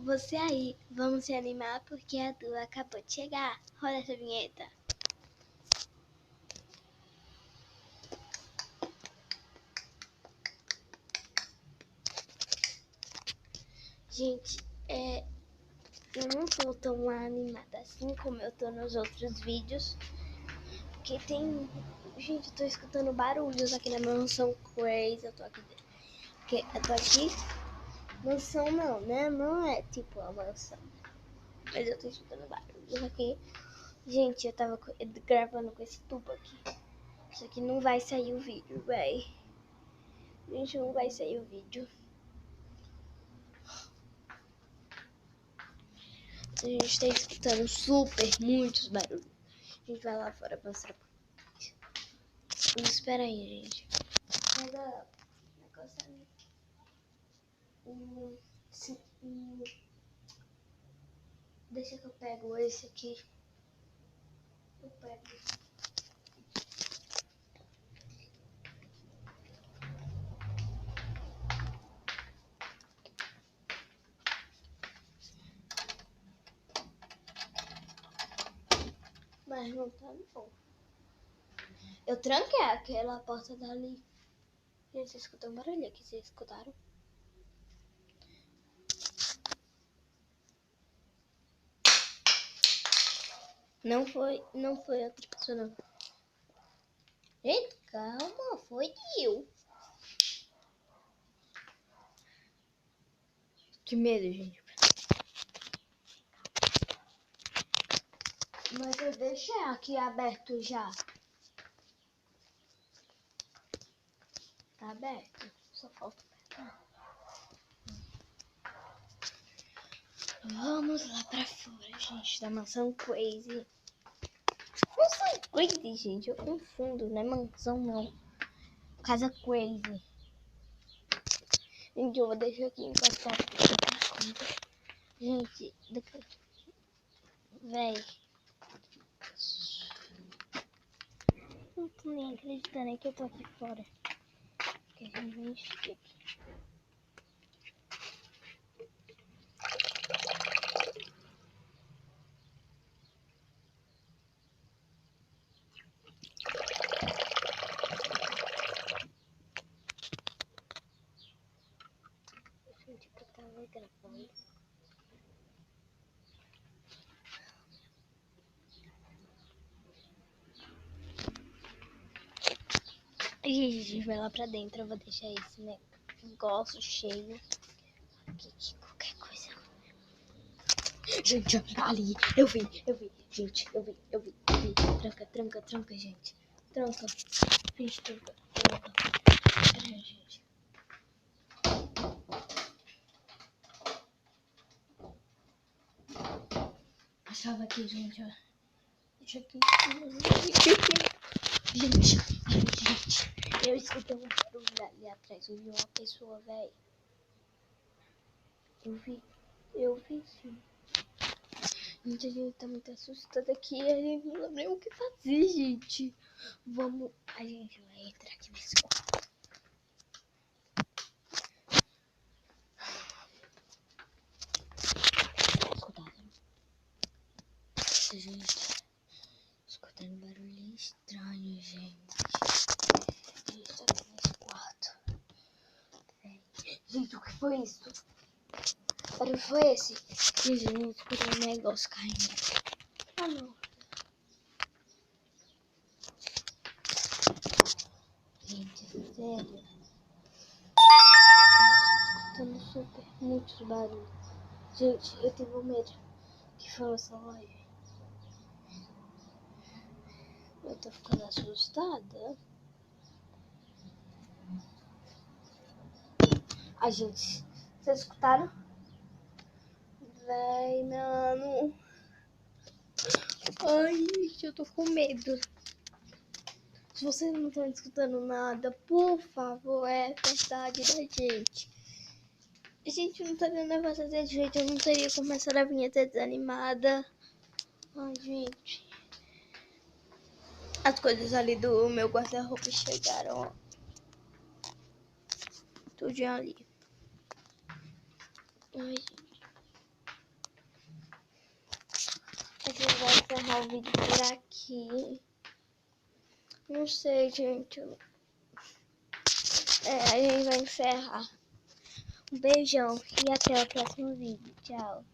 você aí, vamos se animar porque a Dua acabou de chegar. Roda essa vinheta. Gente, eu não tô tão animada assim como eu tô nos outros vídeos. Porque tem... Gente, eu tô escutando barulhos aqui na mansão Crazy. Eu tô aqui... Mansão não, né? Não é tipo a mansão. Mas eu tô escutando barulhos aqui. Gente, eu tava gravando com esse tubo aqui. Isso aqui não vai sair o vídeo, véi. Gente, não vai sair o vídeo. A gente tá escutando muitos barulhos. A gente vai lá fora pra mostrar pra vocês. Espera aí, gente. Pega o negócio ali. Deixa que eu pego esse aqui. Eu pego. Mas não tá bom. Eu tranquei aquela porta dali. Gente, vocês escutaram um barulho aqui? Vocês escutaram? Não foi outra pessoa, não. Gente, calma, foi eu. Que medo, gente. Mas eu deixei aqui aberto já. Tá aberto. Só falta apertar. Vamos lá pra fora, gente, da mansão Crazy. Mansão Crazy, gente, eu confundo, não é mansão, não. Casa Crazy. Gente, eu vou deixar aqui encostar. Gente, véi. Não tô nem acreditando aí que eu tô aqui fora. Que a gente vai encher aqui. Gente, que eu tava gravando. A gente vai lá pra dentro. Eu vou deixar esse negócio cheio. Aqui, qualquer coisa. Gente, ali. Eu vi. Gente, eu vi. Tranca, gente. Tranca. Gente, tranca. Pera aí, gente. A chave aqui, gente, ó. Deixa aqui. Gente, eu escutei um barulho ali atrás. Eu vi uma pessoa, velho. Eu vi sim. Gente, a gente tá muito assustada aqui. A gente não sabe nem o que fazer, gente. A gente vai entrar aqui nesse quarto. Escutaram? Gente, escutando barulho estranho, gente. A gente tá aqui nesse quarto. Gente, o que foi isso? Que barulho foi esse? Gente, a gente escutou um negócio caindo. Ah, não. Gente, sério. Escutando muitos barulhos. Gente, eu tive um medo que foi essa loja. Eu tô ficando assustada. A gente, vocês escutaram? Véi, mano. Ai, gente, eu tô com medo. Se vocês não estão escutando nada, por favor, é verdade da gente. A gente não tá dando negócio desse jeito, eu não teria começado a vinheta desanimada. Ai, gente. As coisas ali do meu guarda-roupa chegaram, ó. Tudo ali. Ai, gente. encerrar o vídeo por aqui. Não sei, gente. A gente vai encerrar. Um beijão e até o próximo vídeo. Tchau.